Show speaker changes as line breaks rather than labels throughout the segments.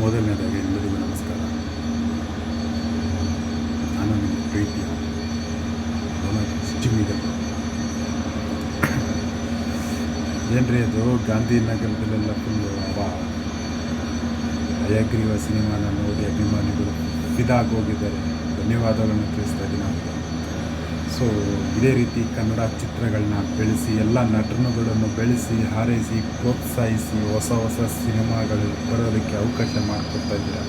ಮೊದಲನೇದಾಗಿ ಎಲ್ಲರಿಗೂ ನಮಸ್ಕಾರ. ನಾನು ನಿಮ್ಮ ಪ್ರೀತಿಯ ಚಿಮ್ಮಿಗಲ್. ಏನ್ರಿ ಅದು ಗಾಂಧಿನಗರದಲ್ಲೆಲ್ಲ ಫುಲ್ಲು ಹಯಗ್ರೀವ ಸಿನಿಮಾನ ನೋಡಿ ಅಭಿಮಾನಿಗಳು ಫಿದಾಗಿ ಹೋಗಿದ್ದಾರೆ. ಧನ್ಯವಾದಗಳನ್ನು ತಿಳಿಸ್ತಾ ಇದ್ದೀನಿ ಅವ್ರಿಗೆ. ಸೊ ಇದೇ ರೀತಿ ಕನ್ನಡ ಚಿತ್ರಗಳನ್ನ ಬೆಳೆಸಿ, ಎಲ್ಲ ನಟನುಗಳನ್ನು ಬೆಳೆಸಿ, ಹಾರೈಸಿ, ಪ್ರೋತ್ಸಾಹಿಸಿ, ಹೊಸ ಹೊಸ ಸಿನಿಮಾಗಳು ಬರೋದಕ್ಕೆ ಅವಕಾಶ ಮಾಡಿಕೊಡ್ತಾ ಇದ್ದೀರಾ.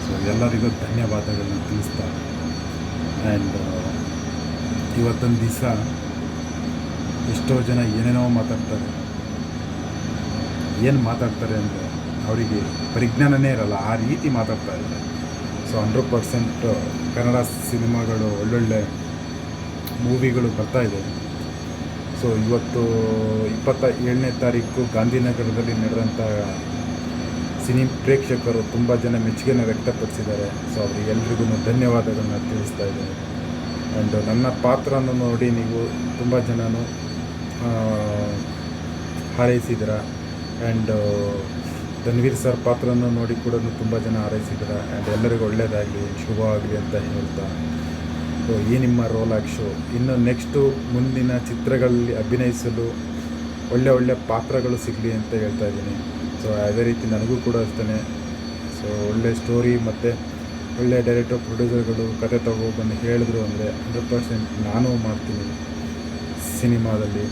ಸೊ ಎಲ್ಲರಿಗೂ ಧನ್ಯವಾದಗಳನ್ನ ತಿಳಿಸ್ತಾ ಆ್ಯಂಡ್ ಇವತ್ತೊಂದು ದಿವಸ ಎಷ್ಟೋ ಜನ ಏನೇನೋ ಮಾತಾಡ್ತಾರೆ. ಏನು ಮಾತಾಡ್ತಾರೆ ಅಂದರೆ ಅವರಿಗೆ ಪರಿಜ್ಞಾನನೇ ಇರಲ್ಲ, ಆ ರೀತಿ ಮಾತಾಡ್ತಾ ಇದ್ದಾರೆ. ಸೊ 100% ಕನ್ನಡ ಸಿನಿಮಾಗಳು ಒಳ್ಳೊಳ್ಳೆ ಮೂವಿಗಳು ಬರ್ತಾಯಿದೆ. ಸೊ ಇವತ್ತು 27ನೇ ತಾರೀಕು ಗಾಂಧಿನಗರದಲ್ಲಿ ನಡೆದಂಥ ಪ್ರೇಕ್ಷಕರು ತುಂಬ ಜನ ಮೆಚ್ಚುಗೆನ ವ್ಯಕ್ತಪಡಿಸಿದ್ದಾರೆ. ಸೊ ಅವರಿಗೆಲ್ರಿಗೂ ಧನ್ಯವಾದಗಳನ್ನ ತಿಳಿಸ್ತಾ ಇದ್ದಾರೆ. ಆ್ಯಂಡ್ ನನ್ನ ಪಾತ್ರನ ನೋಡಿ ನೀವು ತುಂಬ ಜನನು ಹಾರೈಸಿದ್ದೀರ. ಆ್ಯಂಡ್ ಧನ್ವೀರ್ ಸರ್ ಪಾತ್ರನ ನೋಡಿ ಕೂಡ ತುಂಬ ಜನ ಹಾರೈಸಿದ್ದೀರ. ಆ್ಯಂಡ್ ಎಲ್ಲರಿಗೂ ಒಳ್ಳೆಯದಾಗಲಿ, ಶುಭವಾಗಲಿ ಅಂತ ಹೇಳ್ತಾ, ಸೊ ಈ ನಿಮ್ಮ ರೋಲಾಕ್ ಶೋ ಇನ್ನು ನೆಕ್ಸ್ಟು ಮುಂದಿನ ಚಿತ್ರಗಳಲ್ಲಿ ಅಭಿನಯಿಸಲು ಒಳ್ಳೆ ಪಾತ್ರಗಳು ಸಿಗಲಿ ಅಂತ ಹೇಳ್ತಾ ಇದ್ದೀನಿ. ಸೊ ಅದೇ ರೀತಿ ನನಗೂ ಕೂಡ ಅಷ್ಟೇ. ಸೊ ಒಳ್ಳೆ ಸ್ಟೋರಿ ಮತ್ತು ಒಳ್ಳೆ ಡೈರೆಕ್ಟರ್, ಪ್ರೊಡ್ಯೂಸರ್ಗಳು ಕತೆ ತಗೊಬಂದು ಹೇಳಿದ್ರು ಅಂದರೆ 100% ನಾನು ಮಾಡ್ತೀನಿ ಸಿನಿಮಾದಲ್ಲಿ.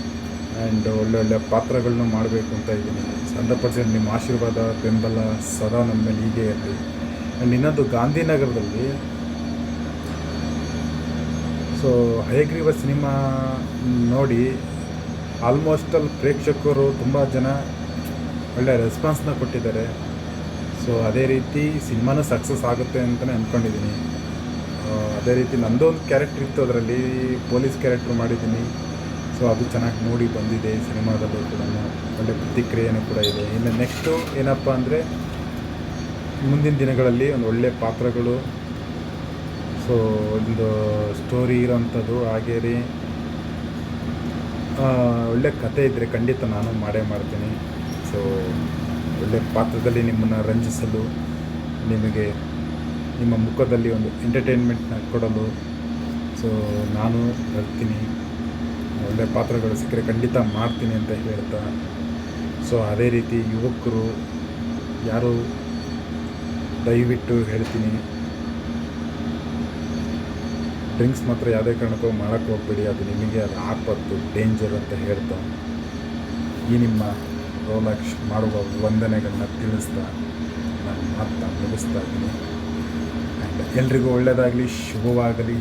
ಆ್ಯಂಡ್ ಒಳ್ಳೆ ಪಾತ್ರಗಳನ್ನ ಮಾಡಬೇಕು ಅಂತ ಇದ್ದೀನಿ. 100% ನಿಮ್ಮ ಆಶೀರ್ವಾದ, ಬೆಂಬಲ ಸದಾ ನಮ್ಮ ಮೇಲೆ ಹೀಗೆ ಇರಲಿ. ಆ್ಯಂಡ್ ಇನ್ನೊಂದು, ಗಾಂಧಿನಗರದಲ್ಲಿ ಸೊ ಹಯಗ್ರೀವ ಸಿನಿಮಾ ನೋಡಿ ಆಲ್ಮೋಸ್ಟ್ ಅಲ್ಲಿ ಪ್ರೇಕ್ಷಕರು ತುಂಬ ಜನ ಒಳ್ಳೆಯ ರೆಸ್ಪಾನ್ಸ್ನ ಕೊಟ್ಟಿದ್ದಾರೆ. ಸೊ ಅದೇ ರೀತಿ ಸಿನಿಮಾನೂ ಸಕ್ಸಸ್ ಆಗುತ್ತೆ ಅಂತಲೇ ಅಂದ್ಕೊಂಡಿದ್ದೀನಿ. ಅದೇ ರೀತಿ ನನ್ನದು ಒಂದು ಕ್ಯಾರೆಕ್ಟ್ರ್ ಇತ್ತು, ಅದರಲ್ಲಿ ಪೊಲೀಸ್ ಕ್ಯಾರೆಕ್ಟ್ರ್ ಮಾಡಿದ್ದೀನಿ. ಸೊ ಅದು ಚೆನ್ನಾಗಿ ಮೂಡಿ ಬಂದಿದೆ. ಸಿನಿಮಾದಲ್ಲೂ ಕೂಡ ಒಳ್ಳೆ ಪ್ರತಿಕ್ರಿಯೆಯೂ ಕೂಡ ಇದೆ. ಇನ್ನು ನೆಕ್ಸ್ಟು ಏನಪ್ಪ ಅಂದರೆ ಮುಂದಿನ ದಿನಗಳಲ್ಲಿ ಒಂದು ಒಳ್ಳೆಯ ಪಾತ್ರಗಳು, ಸೊ ಒಂದು ಸ್ಟೋರಿ ಇರೋಂಥದ್ದು, ಹಾಗೇ ರೀ ಒಳ್ಳೆ ಕತೆ ಇದ್ದರೆ ಖಂಡಿತ ನಾನು ಮಾಡೇ ಮಾಡ್ತೀನಿ. ಸೊ ಒಳ್ಳೆ ಪಾತ್ರದಲ್ಲಿ ನಿಮ್ಮನ್ನು ರಂಜಿಸಲು, ನಿಮಗೆ ನಿಮ್ಮ ಮುಖದಲ್ಲಿ ಒಂದು ಎಂಟರ್ಟೈನ್ಮೆಂಟ್ನ ಕೊಡಲು ಸೊ ನಾನು ಬರ್ತೀನಿ. ಒಳ್ಳೆ ಪಾತ್ರಗಳು ಸಿಕ್ಕರೆ ಖಂಡಿತ ಮಾಡ್ತೀನಿ ಅಂತ ಹೇಳ್ತಾ, ಸೊ ಅದೇ ರೀತಿ ಯುವಕರು ಯಾರು ದಯವಿಟ್ಟು ಹೇಳ್ತೀನಿ, ಡ್ರಿಂಕ್ಸ್ ಮಾತ್ರ ಯಾವುದೇ ಕಾರಣಕ್ಕೂ ಮಾಡೋಕ್ಕೆ ಹೋಗ್ಬೇಡಿ. ಅದು ನಿಮಗೆ ಅದು ಆಪತ್ತು, ಡೇಂಜರ್ ಅಂತ ಹೇಳ್ತಾ ಈ ನಿಮ್ಮ ರೋಲಾಕ್ ಮಾಡುವ ವಂದನೆಗಳನ್ನ ತಿಳಿಸ್ತಾ ನಾನು ಮಾತನ್ನ ಮುಗಿಸ್ತಾ ಇದ್ದೀನಿ. ಆ್ಯಂಡ್ ಎಲ್ರಿಗೂ ಒಳ್ಳೆಯದಾಗಲಿ, ಶುಭವಾಗಲಿ.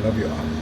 Love you all.